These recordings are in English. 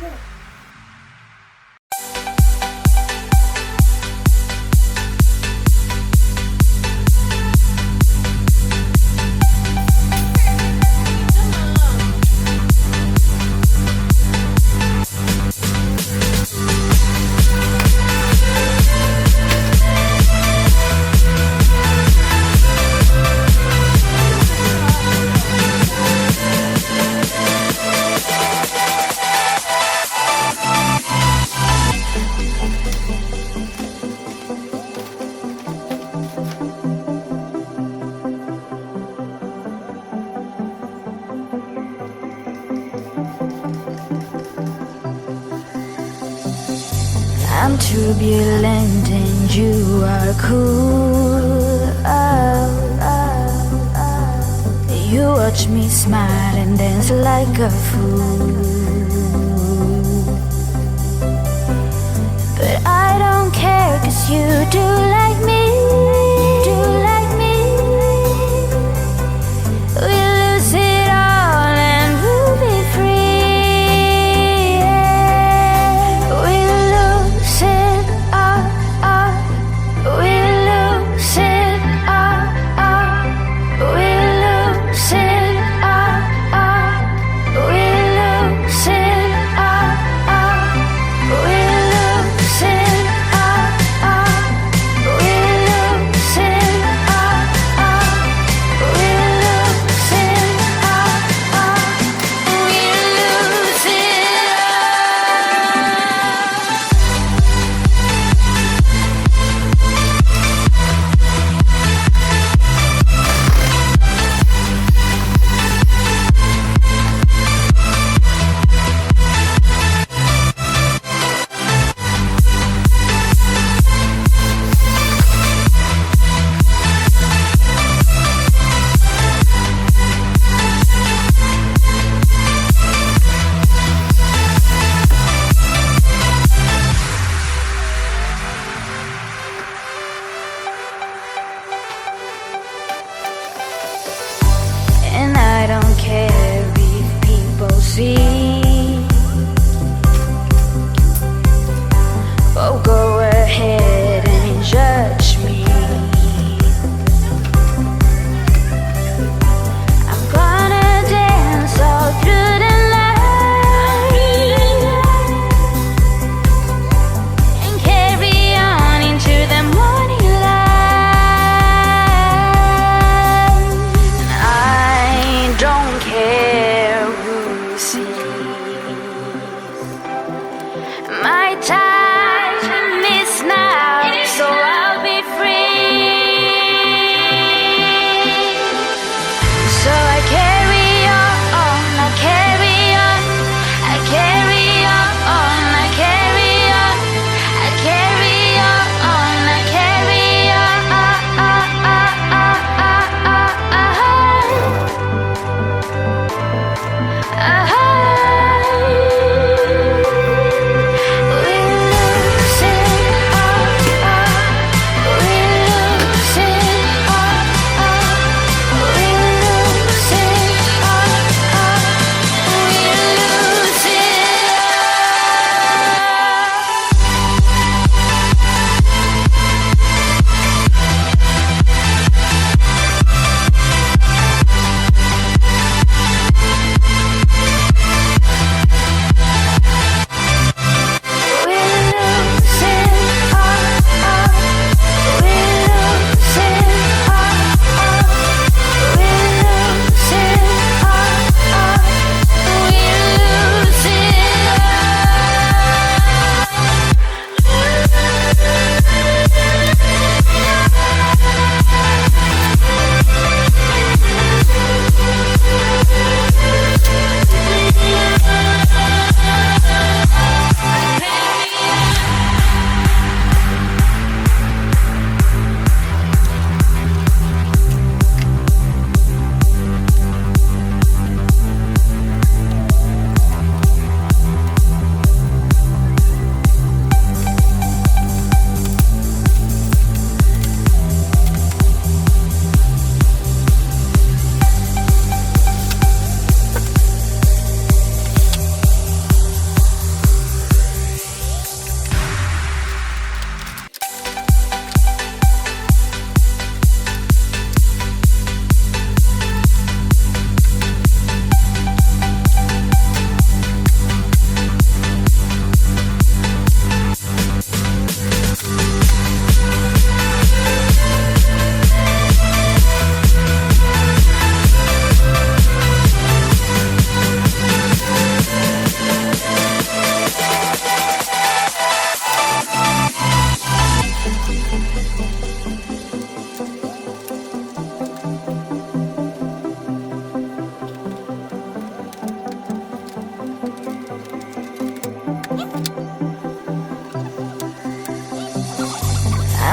I'm turbulent and you are cool. You watch me smile and dance like a fool. But I don't care, 'cause you do like me. Do like me. We lose it all and we'll be free. We lose it all, we lose it all, we lose it all, we lose it all, we lose it all, we lose it all, we lose it all, we lose it and I don't care if people see. Oh, go ahead and judge me. I'm gonna dance all through the night and carry on into the morning light. I don't care who sees. My time is now, so I'll be free. So I carry on, I carry on, I carry on, I carry on, I carry on, I carry on. We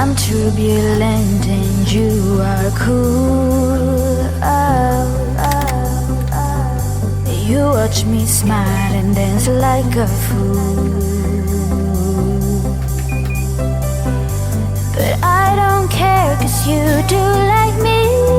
I'm turbulent and you are cool. You watch me smile and dance like a fool. But I don't care 'cause you do like me.